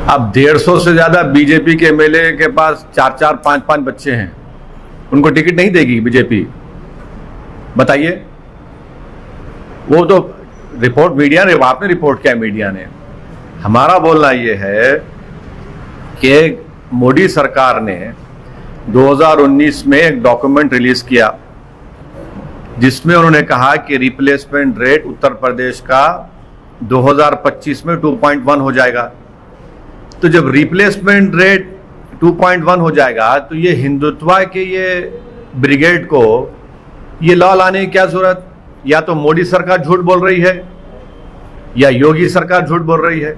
अब 150 से ज्यादा बीजेपी के एमएलए के पास 4-4, 5-5 बच्चे हैं, उनको टिकट नहीं देगी बीजेपी? बताइए। वो तो रिपोर्ट मीडिया ने, आपने रिपोर्ट किया मीडिया ने। हमारा बोलना यह है कि मोदी सरकार ने 2019 में एक डॉक्यूमेंट रिलीज किया जिसमें उन्होंने कहा कि रिप्लेसमेंट रेट उत्तर प्रदेश का 2025 में 2.1 हो जाएगा। तो जब रिप्लेसमेंट रेट 2.1 हो जाएगा तो ये हिंदुत्व के ये ब्रिगेड को ये लॉ लाने की क्या जरूरत? या तो मोदी सरकार झूठ बोल रही है या योगी सरकार झूठ बोल रही है।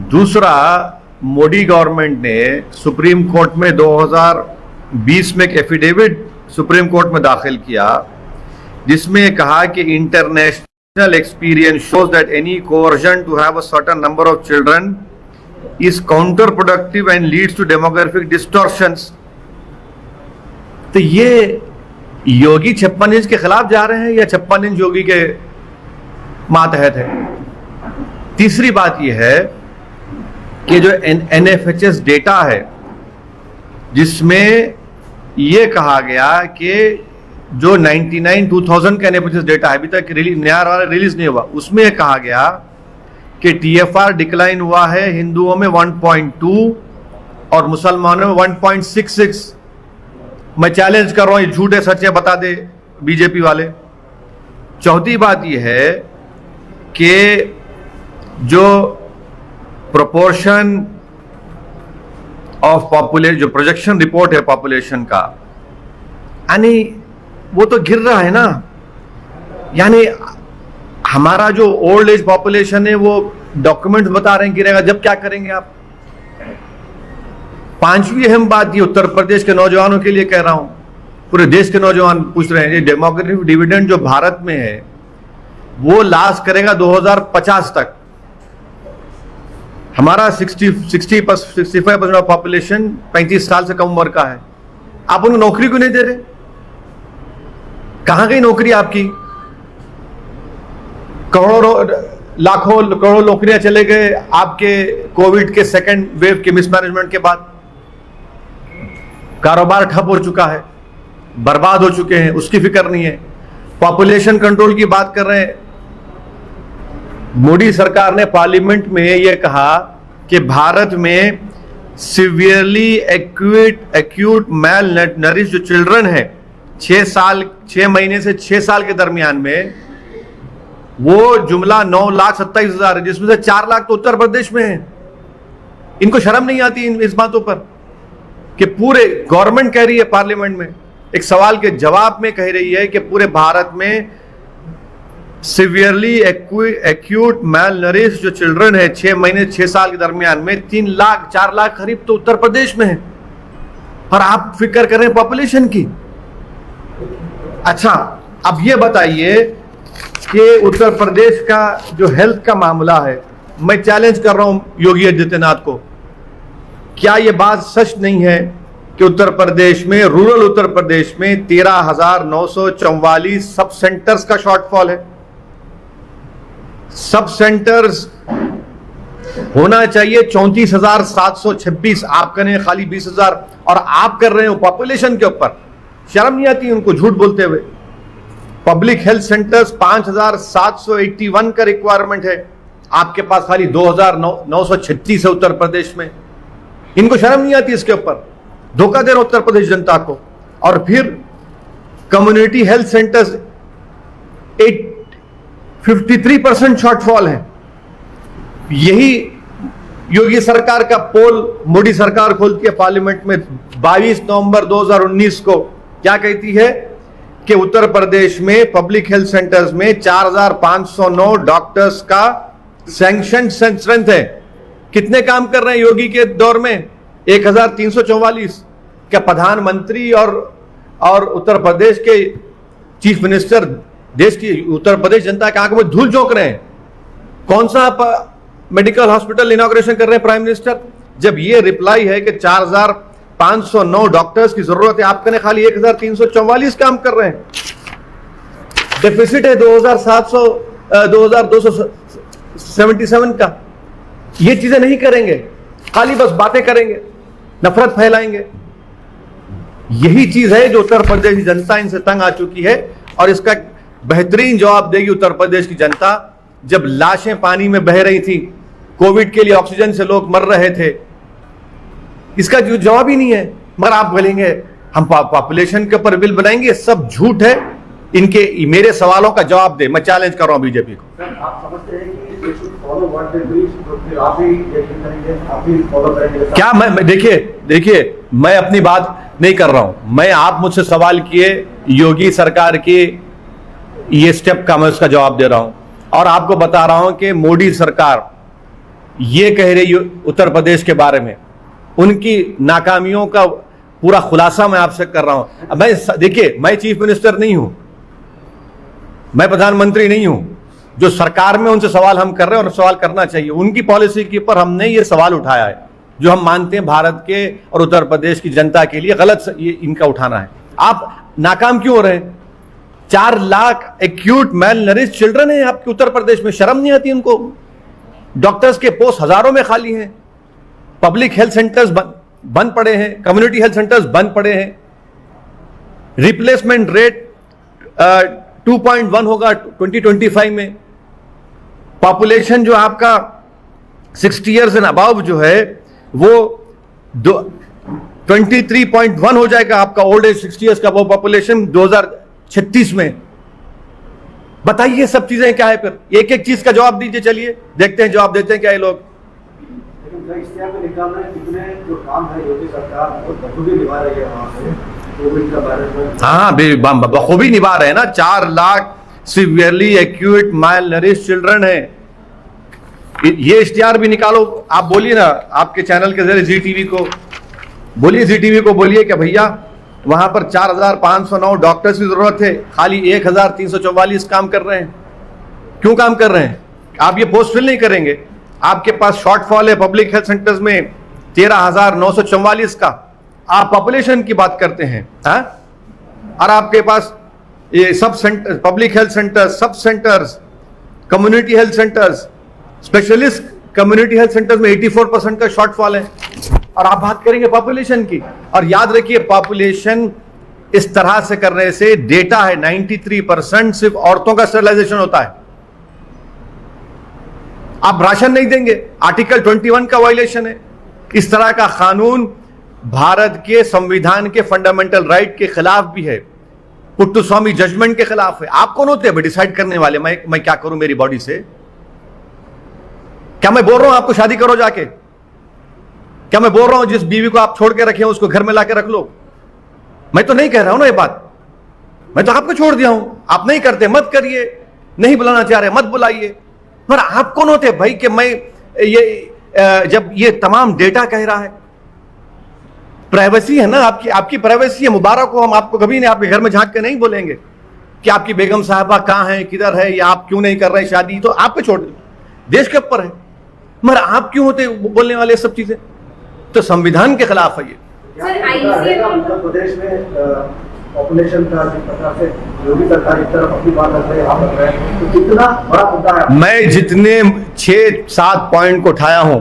दूसरा, मोदी गवर्नमेंट ने सुप्रीम कोर्ट में 2020 में एक एफिडेविट सुप्रीम कोर्ट में दाखिल किया जिसमें कहा कि international experience shows that any coercion to have a certain number of children is counter productive and leads to demographic distortions. तो ये योगी 56 इंच के खिलाफ जा रहे हैं या 56 इंच योगी के मातहत है? तीसरी बात यह है कि जो एनएफएचएस डेटा है जिसमें यह कहा गया कि जो 2000 का एनएफएचएस डेटा है, अभी तक नया वाला रिलीज नहीं हुआ, उसमें कहा गया कि टीएफआर डिक्लाइन हुआ है हिंदुओं में 1.2 और मुसलमानों में 1.66। मैं चैलेंज कर रहा हूं, ये झूठ है सच है बता दे बीजेपी वाले। चौथी बात यह है कि जो प्रोपोर्शन ऑफ पॉपुलेशन, जो प्रोजेक्शन रिपोर्ट है पॉपुलेशन का, यानी वो तो गिर रहा है ना। यानी हमारा जो ओल्ड एज पॉपुलेशन है वो डॉक्यूमेंट्स बता रहे हैं गिरेगा, जब क्या करेंगे आप? पांचवी अहम बात ये उत्तर प्रदेश के नौजवानों के लिए कह रहा हूं, पूरे देश के नौजवान पूछ रहे हैं, ये डेमोग्राफिक डिविडेंड जो भारत में है वो लास्ट करेगा 2050 तक। हमारा 65% ऑफ पॉपुलेशन 35 साल से कम उम्र का है। आप उनको नौकरी क्यों नहीं दे रहे? कहां गई नौकरी आपकी? लाखों करोड़ों नौकरियां चले गए आपके कोविड के सेकंड वेव के मिसमैनेजमेंट के बाद। कारोबार ठप हो चुका है, बर्बाद हो चुके हैं, उसकी फिक्र नहीं है। पॉपुलेशन कंट्रोल की बात कर रहे हैं। मोदी सरकार ने पार्लियामेंट में यह कहा कि भारत में सिवियरली एक्यूट मैल नरिश जो चिल्ड्रन है 6 महीने से 6 साल के दरमियान में, वो जुमला 9,27,000 है, जिसमें से 4 लाख तो उत्तर प्रदेश में है। इनको शर्म नहीं आती इस बातों पर कि पूरे गवर्नमेंट कह रही है पार्लियामेंट में, एक सवाल के जवाब में कह रही है कि पूरे भारत में सिवियरली एक्यूट मैल नरिश जो चिल्ड्रन है 6 महीने 6 साल के दरमियान में 3 लाख 4 लाख करीब तो उत्तर प्रदेश में है। और आप फिक्र कर रहे हैं पॉपुलेशन की। अच्छा, अब ये बताइए कि उत्तर प्रदेश का जो हेल्थ का मामला है, मैं चैलेंज कर रहा हूं योगी आदित्यनाथ को, क्या यह बात सच नहीं है कि उत्तर प्रदेश में, रूरल उत्तर प्रदेश में 13,944 सब सेंटर्स का शॉर्टफॉल है? सब सेंटर्स होना चाहिए 34,726, आप करें खाली 20,000 और आप कर रहे हो पॉपुलेशन के ऊपर। शर्म नहीं आती उनको झूठ बोलते हुए? पब्लिक हेल्थ सेंटर्स 5,781 का रिक्वायरमेंट है, आपके पास खाली 2,936 है उत्तर प्रदेश में। इनको शर्म नहीं आती इसके ऊपर? धोखा दे रहा उत्तर प्रदेश जनता को। और फिर कम्युनिटी हेल्थ सेंटर्स 53% शॉर्टफॉल है। यही योगी सरकार का पोल मोदी सरकार खोलती है पार्लियामेंट में 22 नवंबर 2019 को, क्या कहती है कि उत्तर प्रदेश में पब्लिक हेल्थ सेंटर्स में 4,509 डॉक्टर्स का सैंक्शन स्ट्रेंथ है। कितने काम कर रहे हैं योगी के दौर में? 1,344। क्या प्रधानमंत्री और उत्तर प्रदेश के चीफ मिनिस्टर देश की उत्तर प्रदेश जनता के आंखों में धूल झोंक रहे हैं? कौन सा मेडिकल हॉस्पिटल इनॉग्रेशन कर रहे हैं प्राइम मिनिस्टर, जब ये रिप्लाई है कि 4,509 डॉक्टर्स की जरूरत है, आप कहने खाली 1,344 काम कर रहे हैं। डेफिसिट है 2,277 का। ये चीजें नहीं करेंगे खाली बस बातें करेंगे, नफरत फैलाएंगे। यही चीज है जो उत्तर प्रदेश की जनता इनसे तंग आ चुकी है, और इसका बेहतरीन जवाब देगी उत्तर प्रदेश की जनता। जब लाशें पानी में बह रही थी, कोविड के लिए ऑक्सीजन से लोग मर रहे थे, इसका जो जवाब ही नहीं है। मगर आप बोलेंगे हम पॉपुलेशन के ऊपर बिल बनाएंगे, सब झूठ है। इनके मेरे सवालों का जवाब दे, मैं चैलेंज कर रहा हूं बीजेपी को। आप समझते हैं कि they should follow what they preach, तो फिर आप ही यकीन करेंगे, आप ही फॉलो करेंगे? क्या मैं देखिए मैं अपनी बात नहीं कर रहा हूं, मैं आप मुझसे सवाल किए योगी सरकार की ये स्टेप का, मैं उसका जवाब दे रहा हूं। और आपको बता रहा हूं कि मोदी सरकार ये कह रही उत्तर प्रदेश के बारे में, उनकी नाकामियों का पूरा खुलासा मैं आपसे कर रहा हूं। मैं देखिए, मैं चीफ मिनिस्टर नहीं हूं, मैं प्रधानमंत्री नहीं हूं। जो सरकार में उनसे सवाल हम कर रहे हैं और सवाल करना चाहिए, उनकी पॉलिसी के ऊपर हमने ये सवाल उठाया है जो हम मानते हैं भारत के और उत्तर प्रदेश की जनता के लिए गलत ये इनका उठाना है। आप नाकाम क्यों हो रहे हैं? 4 lakh acute malnourished children है आपके उत्तर प्रदेश में, शर्म नहीं आती उनको? डॉक्टर्स के पोस्ट हजारों में खाली हैं, पब्लिक हेल्थ सेंटर्स बंद पड़े हैं, कम्युनिटी हेल्थ सेंटर्स बंद पड़े हैं, रिप्लेसमेंट रेट 2.1 होगा 2025 में। पॉपुलेशन जो आपका 60 इयर्स एंड अबव जो है वो 23.1 हो जाएगा आपका ओल्ड एज 60 इयर्स का वो पॉपुलेशन 2036 में। बताइए सब चीजें क्या है? फिर एक एक चीज का जवाब दीजिए, चलिए देखते हैं जवाब देते हैं क्या ये लोग। लेकिन इश्तिहार में निकालना है कितने जो काम है योगी सरकार वो बखूबी निभा रही है वहां पे कोविड का बारे में। हाँ, बखूबी निभा रहे हैं ना। 4 lakh severely acute mile nourish children है। ये इश्तिहार भी निकालो, आप बोलिए ना आपके चैनल के जरिए ZTV को बोलिए, ZTV को बोलिए कि भैया वहां पर 4509 डॉक्टर्स की जरूरत है, खाली 1344 काम कर रहे हैं। क्यों काम कर रहे हैं? आप ये पोस्ट फिल नहीं करेंगे, आपके पास शॉर्टफॉल है पब्लिक हेल्थ सेंटर्स में 13,944 का। आप पॉपुलेशन की बात करते हैं और आपके पास ये sub centre, public health centres, sub centres, community health centres, specialist community health centres में 84% का शॉर्टफॉल है, और आप बात करेंगे पॉपुलेशन की। और याद रखिए पॉपुलेशन इस तरह से करने से डेटा है 93% सिर्फ औरतों का स्टरलाइजेशन होता है। आप राशन नहीं देंगे, आर्टिकल 21 का वायलेशन है। इस तरह का कानून भारत के संविधान के फंडामेंटल राइट के खिलाफ भी है, पुट्टुस्वामी जजमेंट के खिलाफ है। आप कौन होते हैं डिसाइड करने वाले मैं क्या करूं मेरी बॉडी से? क्या मैं बोल रहा हूं आपको शादी करो जाके? क्या मैं बोल रहा हूं जिस बीवी को आप छोड़ के रखे उसको घर में लाके रख लो? मैं तो नहीं कह रहा हूं ना ये बात, मैं तो आपको छोड़ दिया हूं। आप नहीं करते मत करिए, नहीं बुलाना चाह रहे मत बुलाइए। पर आप कौन होते भाई कि मैं ये जब ये तमाम डेटा कह रहा है, प्राइवेसी है ना आपकी प्राइवेसी है। मुबारक हो, हम आपको कभी नहीं आपके घर में झांक के नहीं बोलेंगे कि आपकी बेगम साहबा कहां है, किधर है, या आप क्यों नहीं कर रहे शादी, तो आप पे छोड़ दो, देश के ऊपर है। मगर आप क्यों होते बोलने वाले सब चीजें? तो संविधान के खिलाफ है ये। उत्तर प्रदेश में पॉपुलेशन का जिस प्रकार से योगी सरकार इस तरफ अपनी बात रख रहे हैं, तो कितना बड़ा मुद्दा है? मैं जितने 6-7 पॉइंट को उठाया हूं,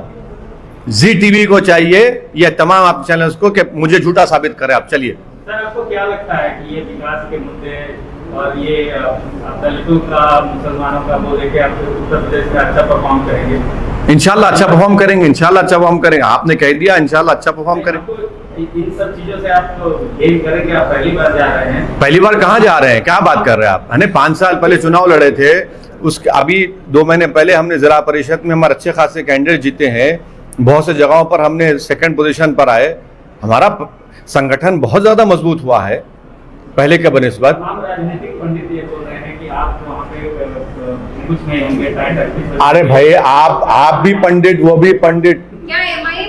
ZTV को चाहिए या तमाम आप चैनल्स को कि मुझे झूठा साबित करें। आप चलिए सर, आपको क्या लगता है कि ये विकास के मुद्दे और ये दलितों का, मुसलमानों का वो लेके आप उत्तर प्रदेश में अच्छा परफॉर्म करेंगे? इंशाल्लाह अच्छा परफॉर्म करेंगे, इंशाल्लाह अच्छा परफॉर्म करेंगे। आपने कह दिया इंशाल्लाह अच्छा परफॉर्म करेंगे। इन सब चीजों से आप गेन करेंगे? आप पहली बार जा रहे हैं? पहली बार कहां जा रहे हैं, क्या बात कर रहे हैं आप? हमने 5 साल पहले चुनाव लड़े थे, उसके अभी 2 महीने पहले हमने जिला परिषद में हमारे अच्छे खासे कैंडिडेट जीते हैं। बहुत से जगहों पर हमने 2nd पोजीशन पर आए। हमारा संगठन बहुत ज्यादा मजबूत हुआ है पहले के बनिस्बत। राजनीतिक पंडित ये बोल रहे हैं कि आप वहाँ पे कुछ नहीं होंगे। अरे भाई आप भी पंडित, वो भी पंडित,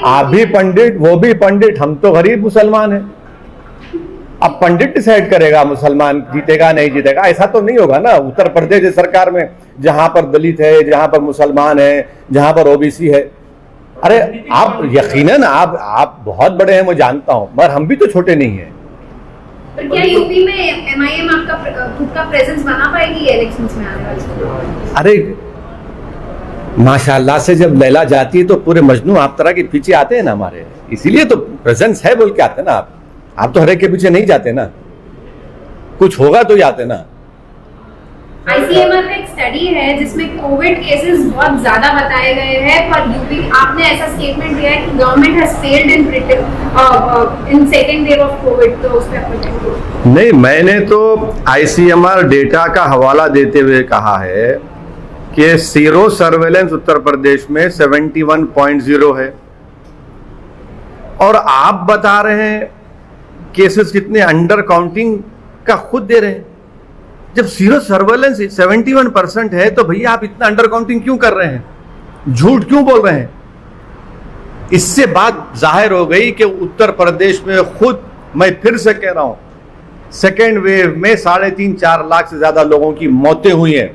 आप भी पंडित, वो भी पंडित, हम तो गरीब मुसलमान हैं। अब पंडित डिसाइड करेगा मुसलमान जीतेगा नहीं जीतेगा, ऐसा तो नहीं होगा ना। उत्तर प्रदेश सरकार में जहां पर दलित है, जहां पर मुसलमान है, जहां पर OBC है, अरे आप यकीनन आप बहुत बड़े हैं, मैं जानता हूं, मगर हम भी तो छोटे नहीं हैं। पर क्या यूपी में MIM आपका खुद का प्रेजेंस बना पाएगी इलेक्शंस में आने वाले? अरे माशाल्लाह से जब लैला जाती है तो पूरे मजनू आप तरह के पीछे आते हैं ना हमारे, इसीलिए तो प्रेजेंस है बोल के आते हैं ना आप तो हर एक के पीछे नहीं जाते ना, कुछ होगा तो ही आते ना। आईसीएमआर का एक स्टडी है जिसमें कोविड केसेस बहुत ज्यादा बताए गए हैं, पर यूपी आपने ऐसा स्टेटमेंट दिया है कि government has failed in second wave of Covid, तो उस पे आपको नहीं, मैंने तो आईसीएमआर डेटा का हवाला देते हुए कहा है कि सीरो सर्वेलेंस उत्तर प्रदेश में 71.0 है, और आप बता रहे हैं केसेस कितने अंडर काउंटिंग का खुद दे रहे हैं। जब सीरो सर्वेलेंस 71% है तो भैया आप इतना अंडर काउंटिंग क्यों कर रहे हैं, झूठ क्यों बोल रहे हैं? इससे बात जाहिर हो गई कि उत्तर प्रदेश में खुद, मैं फिर से कह रहा हूं, सेकेंड वेव में 3.5-4 लाख से ज्यादा लोगों की मौतें हुई हैं,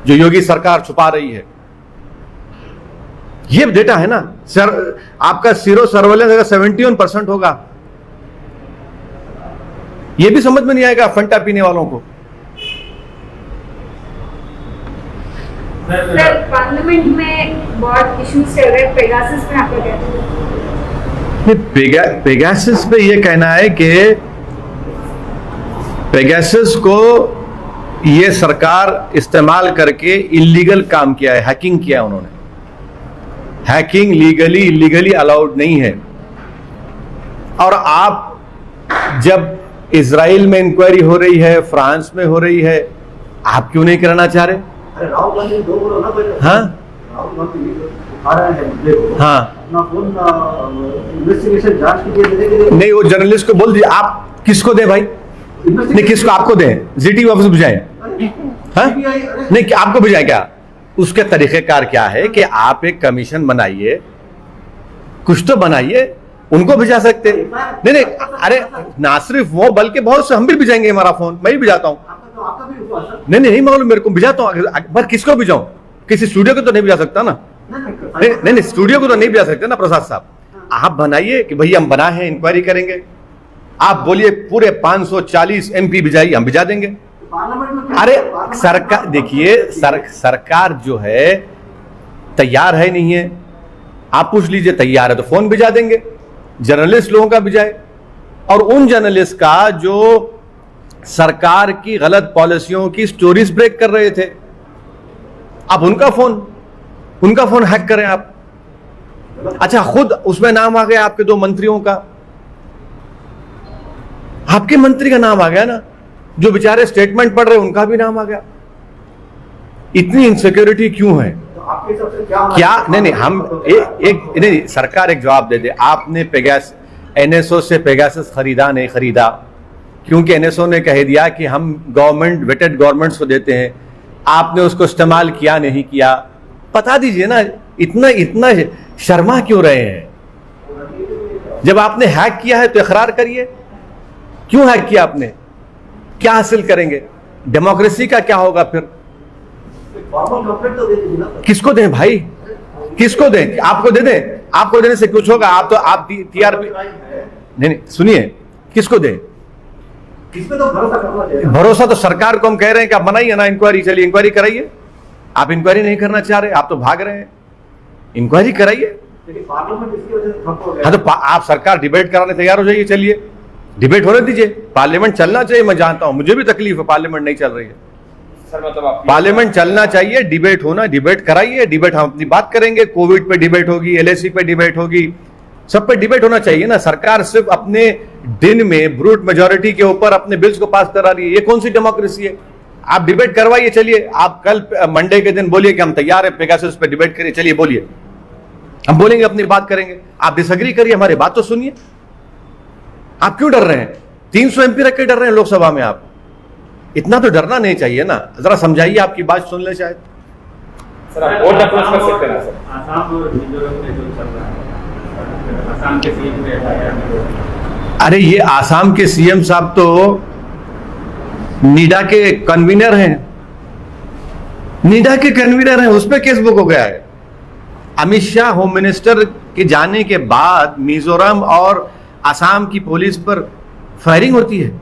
जो योगी सरकार छुपा रही है। ये डेटा है ना सर। आपका सीरो सर्वेलेंस अगर 71% होगा, ये भी समझ में नहीं आएगा फंटा पीने वालों को। सर पार्लियामेंट में बहुत इश्यूज चल रहे हैं, पेगासस पे आपका क्या कहना है? पेगासस पे ये कहना है कि पेगासस को ये सरकार इस्तेमाल करके इलीगल काम किया है, हैकिंग किया है उन्होंने। हैकिंग लीगली इलीगली अलाउड नहीं है। और आप जब इजराइल में इंक्वायरी हो रही है, फ्रांस में हो रही है, आप क्यों नहीं कराना चाह रहे? अरे राहुल गांधी दो बोलो ना पहले। हाँ राहुल गांधी उठा रहे हैं मुद्दे को। हाँ, अपना फोन इन्वेस्टिगेशन जांच के लिए देने के लिए नहीं, वो जर्नलिस्ट को बोल दीजिए। आप किसको दें भाई? नहीं, किसको? आपको दें? जीटीवी ऑफिस भिजाएं? हाँ? नहीं, आपको भिजाएं क्या? उसके तरीकेकार क्या है कि आप एक कमीशन बनाइए, कुछ तो बनाइए, उनको भिजा सकते। नहीं नहीं, अरे ना सिर्फ वो बल्कि बहुत से हम भी भिजाएंगे। हमारा फोन मैं ही भिजाता हूँ। नहीं नहीं मालूम मेरे को, भिजाता हूँ। पर किसको भिजाऊं? किसी स्टूडियो को तो नहीं भिजा सकता ना। नहीं नहीं, स्टूडियो को तो नहीं भिजा सकते ना प्रसाद साहब। आप बनाइए कि भैया हम बना है, इंक्वायरी करेंगे। आप बोलिए पूरे 540 MP भिजाइए, हम भिजा देंगे। अरे सरकार देखिए, सरकार जो है तैयार है नहीं है। आप पूछ लीजिए, तैयार है तो फोन भिजा देंगे। जर्नलिस्ट लोगों का भिजाए, और उन जर्नलिस्ट का जो सरकार की गलत पॉलिसियों की स्टोरीज ब्रेक कर रहे थे, आप उनका फोन हैक करें आप। अच्छा, खुद उसमें नाम आ गया आपके 2 मंत्रियों का, आपके मंत्री का नाम आ गया ना, जो बेचारे स्टेटमेंट पढ़ रहे उनका भी नाम आ गया। इतनी इनसिक्योरिटी क्यों है? आपके सबसे क्या नहीं, हम नहीं, सरकार एक जवाब दे दे। आपने एनएसओ से पेगासस खरीदा नहीं खरीदा? क्योंकि एनएसओ ने कह दिया कि हम गवर्नमेंट वेटेड गवर्नमेंट्स को देते हैं। आपने उसको इस्तेमाल किया नहीं किया? बता दीजिए ना। इतना शर्मा क्यों रहे हैं? जब आपने हैक किया है तो इकरार करिए। क्यों हैक किया आपने? क्या हासिल करेंगे? डेमोक्रेसी का क्या होगा फिर? फॉर्मल कंप्लेंट तो दे दीजिए ना। किसको दें भाई? किसको दें? आपको दे दें? आपको देने से कुछ होगा? आप टीआरपी नहीं, सुनिए, किसको दें? किस पे तो भरोसा करना चाहिए। भरोसा तो सरकार को हम कह रहे हैं कि आप बनाइए ना इंक्वायरी। चलिए इंक्वायरी कराइए। आप इंक्वायरी नहीं करना चाह रहे, आप तो भाग रहे हैं। इंक्वायरी कराइए। लेकिन पार्लियामेंट इसकी वजह से ठप हो गया। हाँ, तो आप सरकार डिबेट कराने तैयार हो जाइए। चलिए डिबेट होने दीजिए। पार्लियामेंट चलना चाहिए। मैं जानता हूं, मुझे भी तकलीफ है, पार्लियामेंट नहीं चल रही है। सर मतलब पार्लियामेंट चलना चाहिए, डिबेट होना, डिबेट कराइए। डिबेट हम अपनी बात करेंगे। कोविड पे डिबेट होगी, LAC पे डिबेट होगी, सब पे डिबेट होना चाहिए ना। सरकार सिर्फ अपने दिन में ब्रूट मेजोरिटी के ऊपर अपने बिल्स को पास करा रही है। ये कौन सी डेमोक्रेसी है? आप डिबेट करवाइए। चलिए, आप कल मंडे के दिन बोलिए कि हम तैयार है पेगासस पे डिबेट करिए। चलिए बोलिए, हम बोलेंगे, अपनी बात करेंगे। आप डिसएग्री करिए, हमारी बात तो सुनिए। आप क्यों डर रहे हैं? 300 MP रख के डर रहे हैं लोकसभा में। आप इतना तो डरना नहीं चाहिए ना। जरा समझाइए, आपकी बात सुन ले शायद। सर आप वोट अप्रोच कर सकते हैं सर। आसाम और मिजोरम में जो चल रहा है, आसाम के सीएम ने FIR। अरे ये आसाम के CM साहब तो नीडा के कन्वीनर हैं। नीडा के कन्वीनर हैं, उसमें केस बुक हो गया है। अमित शाह होम मिनिस्टर के जाने के बाद मिजोरम और आसाम की पुलिस पर फायरिंग होती है,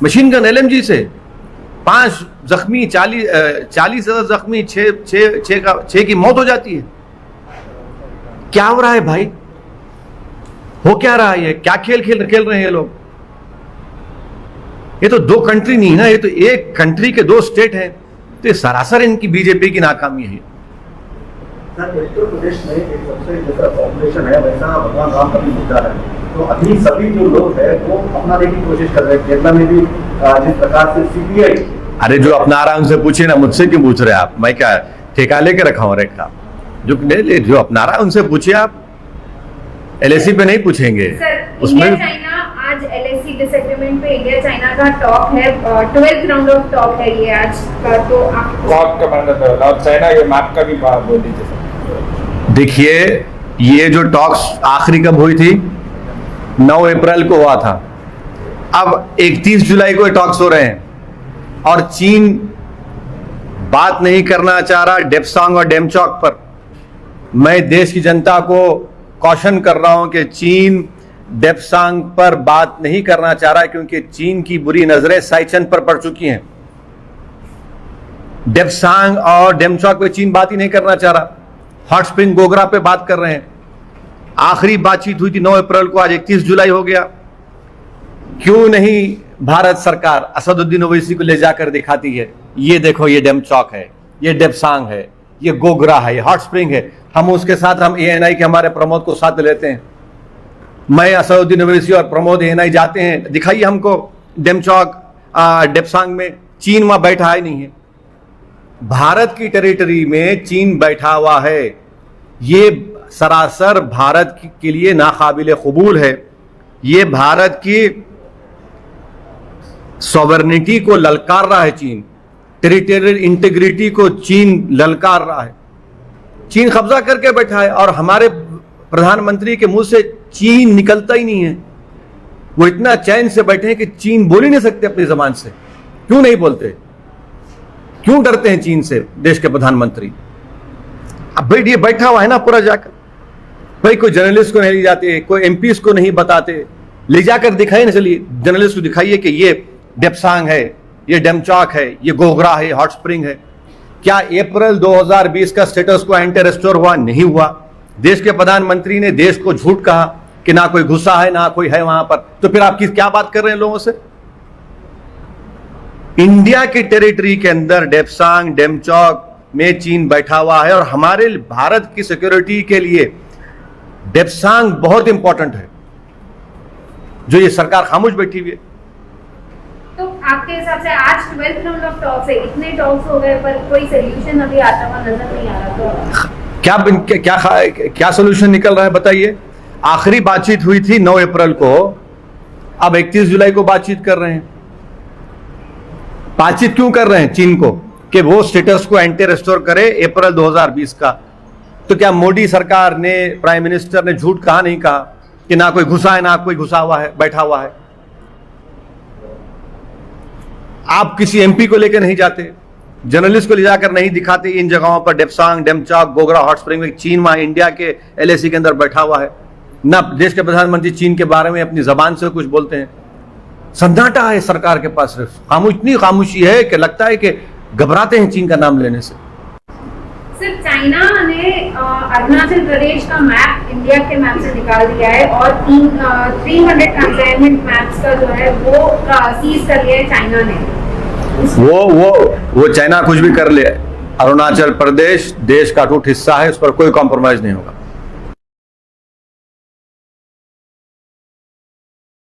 मशीन गन LMG से। 5 जख्मी, 40,000 जख्मी, 6 की मौत हो जाती है। क्या हो रहा है भाई? हो क्या रहा है? ये क्या खेल खेल रहे हैं ये लोग? ये तो 2 कंट्री नहीं ना, ये तो एक कंट्री के 2 स्टेट हैं। तो ये सरासर इनकी बीजेपी की नाकामी है। सर, उत्तर प्रदेश में एक सबसे जैसा पॉपुलेशन है वैसा भगवान राम का भी मुद्दा है, तो अभी सभी जो लोग हैं वो अपनाने की कोशिश कर रहे हैं। केरला में भी जिस प्रकार से सीबीआई, अरे जो अपना रहा है उनसे पूछिए ना, मुझसे क्यों पूछ रहे हैं आप? मैं क्या ठेका लेके रखा हूं रेट का? जो अपना रहा है उनसे पूछिए आप, एलएसी पे नहीं पूछेंगे। सर, उसमें इंडिया चाइना आज एलएसी डिसएग्रीमेंट पे इंडिया चाइना का टॉक है, 12th राउंड ऑफ टॉक है ये आज का। तो आप नॉर्थ कमांडर नॉर्थ चाइना ये मैप का भी बात बोल दीजिए सर। देखिए, ये जो टॉक्स आखिरी कब हुई थी? 9 अप्रैल को हुआ था। अब 31 जुलाई को टॉक्स हो रहे हैं और चीन बात नहीं करना चाह रहा डेप्सांग और डेमचौक पर। मैं देश की जनता को कॉशन कर रहा हूं कि चीन डेप्सांग पर बात नहीं करना चाह रहा है, क्योंकि चीन की बुरी नजरें साइचन पर पड़ चुकी हैं। डेप्सांग और डेमचौक पे चीन बात ही नहीं करना चाह रहा। हॉट स्प्रिंग गोगरा पे बात कर रहे हैं। आखिरी बातचीत हुई थी 9 अप्रैल को, आज 31 जुलाई हो गया। क्यों नहीं भारत सरकार असदुद्दीन ओवैसी को ले जाकर दिखाती है, ये देखो ये डेमचौक है, ये डेप्सांग है, ये गोगरा है, ये हॉट स्प्रिंग है। हम उसके साथ, हम एएनआई के हमारे प्रमोद को साथ लेते हैं। मैं असदुद्दीन ओवैसी और प्रमोद एएनआई जाते हैं, दिखाइए हमको डेमचौक डेप्सांग में। चीन वहां बैठा ही नहीं है। भारत की टेरिटरी में चीन बैठा हुआ है। ये सरासर भारत के लिए नाकाबिले कबूल है। ये भारत की सॉवरेनिटी को ललकार रहा है। चीन टेरिटोरियल इंटीग्रिटी को चीन ललकार रहा है। चीन कब्जा करके बैठा है और हमारे प्रधानमंत्री के मुंह से चीन निकलता ही नहीं है। वो इतना चैन से बैठे हैं कि चीन बोल ही नहीं सकते अपनी जबान से। क्यों नहीं बोलते? क्यों डरते हैं चीन से देश के प्रधानमंत्री? अब भाई ये बैठा हुआ है ना पूरा जाकर। भाई कोई जर्नलिस्ट को नहीं ले जाते, कोई एमपीस को नहीं बताते, ले जाकर दिखाइए ना। चलिए जर्नलिस्ट को दिखाइए कि ये डेप्सांग है, ये डेमचौक है, ये गोगरा है, हॉट स्प्रिंग है। क्या अप्रैल 2020 का स्टेटस को एंटी रेस्टोर हुआ? नहीं हुआ। देश के प्रधानमंत्री ने देश को झूठ कहा कि ना कोई घुसा है ना कोई है वहां पर। तो फिर आप क्या बात कर रहे हैं लोगों से? इंडिया की टेरिटरी के अंदर डेप्सांग डेमचौक में चीन बैठा हुआ है और हमारे भारत की सिक्योरिटी के लिए डेप्सांग बहुत इंपॉर्टेंट है, जो ये सरकार खामोश बैठी हुई है। तो आपके हिसाब से आज 12th राउंड ऑफ टॉक्स है, इतने टॉक्स हो गए पर कोई सोल्यूशन अभी आता हुआ नजर नहीं आ रहा। तो क्या सोल्यूशन निकल रहा है बताइए? आखिरी बातचीत हुई थी 9 अप्रैल को, अब 31 जुलाई को बातचीत कर रहे हैं। बातचीत क्यों कर रहे हैं चीन को? कि वो स्टेटस को एंटी रेस्टोर करे अप्रैल 2020 का। तो क्या मोदी सरकार ने, प्राइम मिनिस्टर ने झूठ कहा? नहीं कहा कि ना कोई घुसा है ना कोई घुसा हुआ है, बैठा हुआ है। आप किसी एमपी को लेकर नहीं जाते, जर्नलिस्ट को ले जाकर नहीं दिखाते इन जगहों पर, डेप्सांग डेमचौक गोगरा हॉट स्प्रिंग में। चीन वहां इंडिया के एलएसी के अंदर बैठा हुआ है। ना देश के प्रधानमंत्री चीन के बारे में अपनी जबान से कुछ बोलते हैं। सन्नाटा है सरकार के पास, सिर्फ इतनी खामोशी है कि लगता है कि घबराते हैं चीन का नाम लेने से। सर, चाइना ने अरुणाचल प्रदेश का मैप इंडिया के मैप से निकाल दिया है और 300 कंसाइनमेंट मैप्स का जो है वो सीज कर लिया है चाइना ने। वो चाइना कुछ भी कर ले, अरुणाचल प्रदेश देश का अटूट हिस्सा है, उस पर कोई कॉम्प्रोमाइज नहीं होगा।